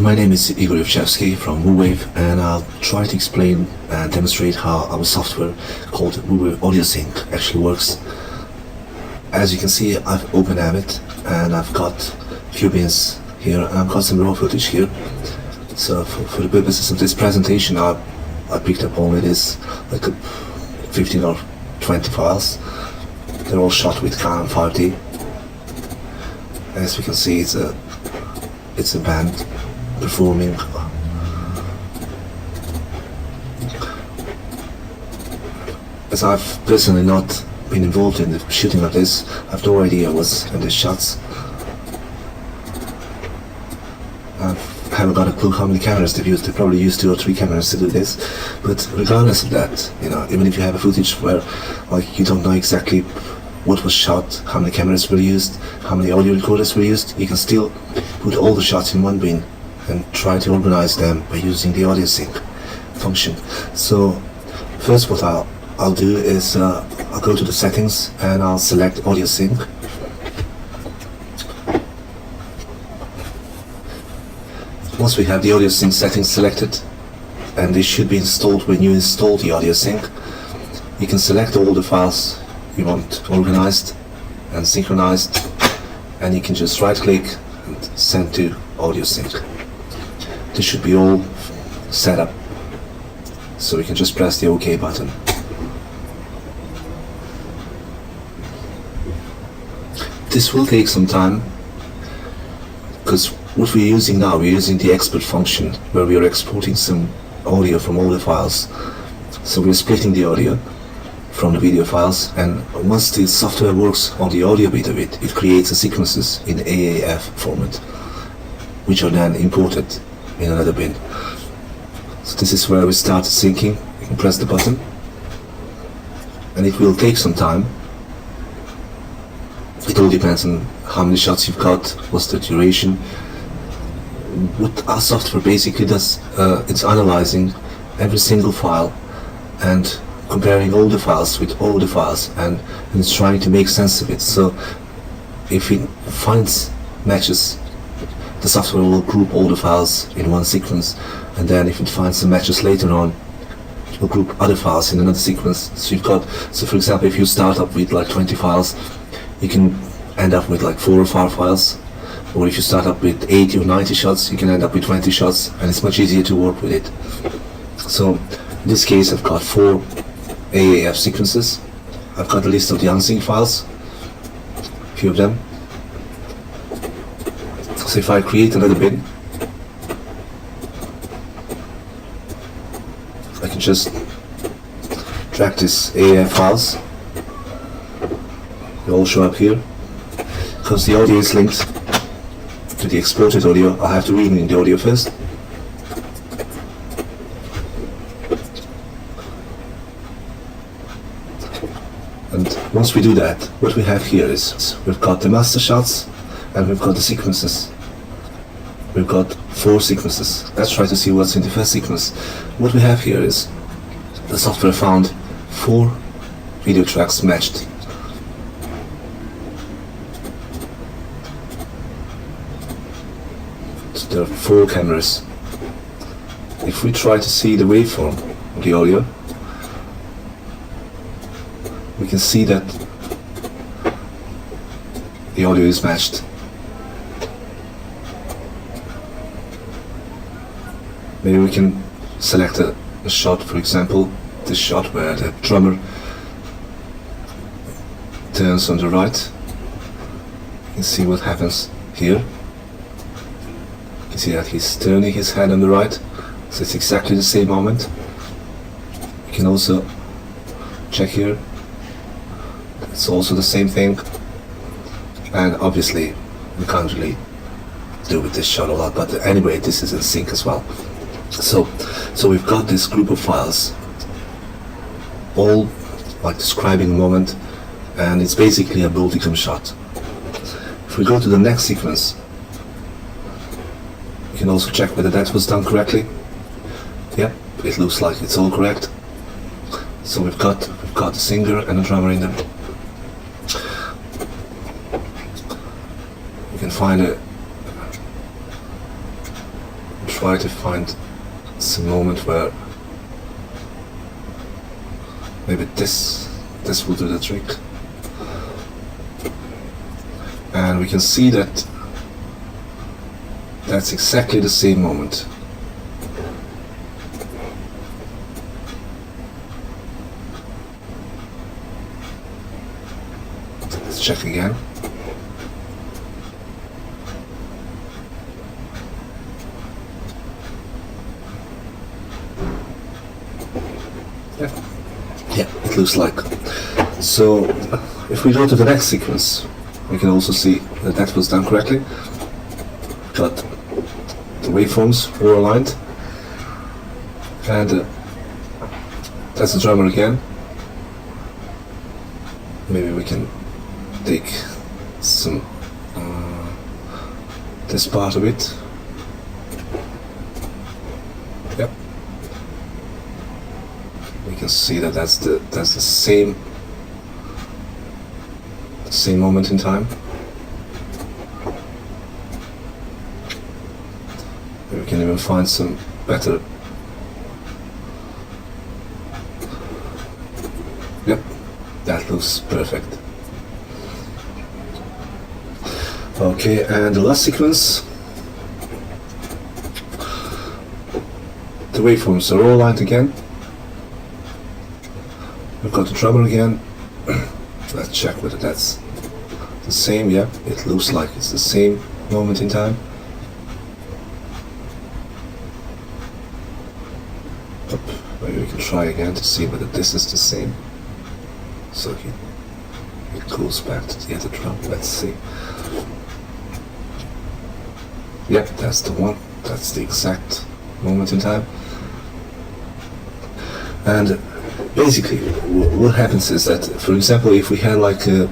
My name is Igor from WooWave, and I'll try to explain and demonstrate how our software called WoowaveAudioSync actually works. As you can see, I've opened it and I've got a few bins here and I've got some raw footage here. So for the purposes of this presentation, I picked up only this like 15 or 20 files. They're all shot with Canon 5D. As we can see, it's a band performing. As I've personally not been involved in the shooting of this, I have no idea what's in the shots. I haven't got a clue how many cameras they've used. They probably used 2 or 3 cameras to do this. But regardless of that, even if you have a footage where you don't know exactly what was shot, how many cameras were used, how many audio recorders were used, you can still put all the shots in one bin and try to organize them by using the audio sync function. So first what I'll do is I'll go to the settings and I'll select audio sync. Once we have the audio sync settings selected, and they should be installed when you install the audio sync, you can select all the files you want organized and synchronized, and you can just right click and send to audio sync. This should be all set up, so you can just press the OK button. This will take some time, because what we're using now, we're using the export function where we are exporting some audio from all the files. So we're splitting the audio from the video files, and once the software works on the audio bit of it, it creates the sequences in AAF format, which are then imported in another bin. So this is where we start syncing. You can press the button, and it will take some time. It all depends on how many shots you've got, what's the duration. What our software basically does, it's analyzing every single file and comparing all the files with all the files, and it's trying to make sense of it. So if it finds matches, the software will group all the files in one sequence, and then if it finds some matches later on, it will group other files in another sequence. So for example, if you start up with 20 files, you can end up with 4 or 5 files. Or if you start up with 80 or 90 shots, you can end up with 20 shots, and it's much easier to work with it. So in this case, I've got 4 AAF sequences. I've got a list of the unsynced files, a few of them. So if I create another bin, I can just drag this AAF files. They all show up here. Because the audio is linked to the exported audio, I have to read in the audio first. And once we do that, what we have here is we've got the master shots and we've got the sequences. We've got 4 sequences. Let's try to see what's in the first sequence. What we have here is the software found 4 video tracks matched. There are 4 cameras. If we try to see the waveform of the audio, we can see that the audio is matched. Maybe we can select a shot, for example, this shot where the drummer turns on the right. You can see what happens here. You can see that he's turning his head on the right, so it's exactly the same moment. You can also check here, it's also the same thing, and obviously we can't really do with this shot a lot, but anyway, this is in sync as well. So we've got this group of files, all describing a moment, and it's basically a multicam shot. If we go to the next sequence, you can also check whether that was done correctly. Yep, it looks like it's all correct. So we've got a singer and a drummer in them. You can find try to find some moment where maybe this will do the trick. And we can see that that's exactly the same moment. Let's check again. Yeah, it looks like. So if we go to the next sequence, we can also see that that was done correctly. Got the waveforms were aligned, and that's the drummer again. Maybe we can take some this part of it. Yep. We can see that that's the same moment in time. We can even find some better. Yep, that looks perfect. Okay, and the last sequence. The waveforms are all aligned again. We've got the drummer again. Let's check whether that's the same. Yeah, it looks like it's the same moment in time. Maybe we can try again to see whether this is the same. So it goes back to the other drum. Let's see. Yep, that's the one. That's the exact moment in time. And basically, what happens is that, for example, if we had like a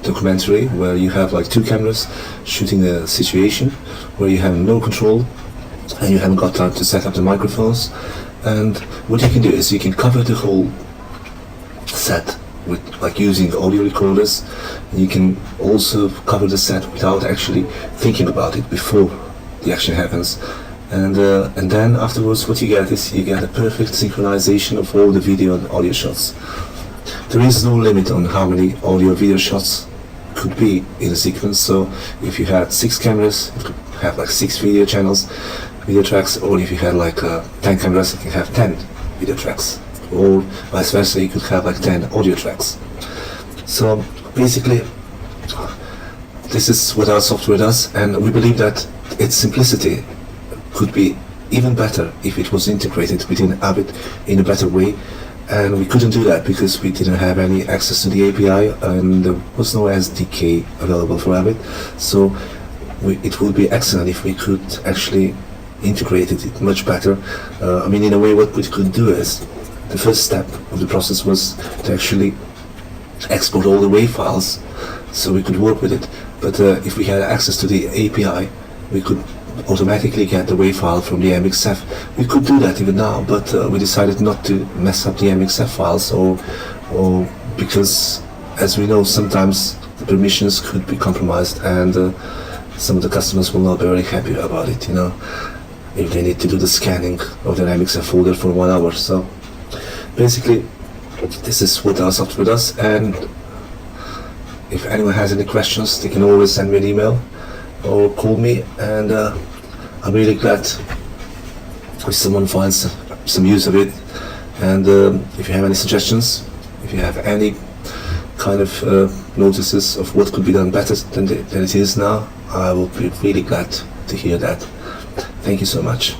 documentary where you have like two cameras shooting a situation where you have no control and you haven't got time to set up the microphones, and what you can do is you can cover the whole set with like using audio recorders. You can also cover the set without actually thinking about it before the action happens. And then afterwards what you get is you get a perfect synchronization of all the video and audio shots. There is no limit on how many audio video shots could be in a sequence. So if you had 6 cameras, you could have like 6 video channels, video tracks, or if you had like 10 cameras, you can have 10 video tracks, or vice versa, you could have like 10 audio tracks. So basically this is what our software does, and we believe that its simplicity could be even better if it was integrated within Avid in a better way, and we couldn't do that because we didn't have any access to the API and there was no SDK available for Avid. So it would be excellent if we could actually integrate it much better. I mean, in a way, what we could do is, the first step of the process was to actually export all the WAV files so we could work with it. But if we had access to the API, we could automatically get the WAV file from the MXF. We could do that even now, but we decided not to mess up the MXF files, or because, as we know, sometimes the permissions could be compromised, and some of the customers will not be very happy about it, you know, if they need to do the scanning of their MXF folder for 1 hour. So basically, this is what our software does, and if anyone has any questions, they can always send me an email or call me, and I'm really glad if someone finds some use of it. And if you have any suggestions, if you have any kind of notices of what could be done better than it is now, I will be really glad to hear that. Thank you so much.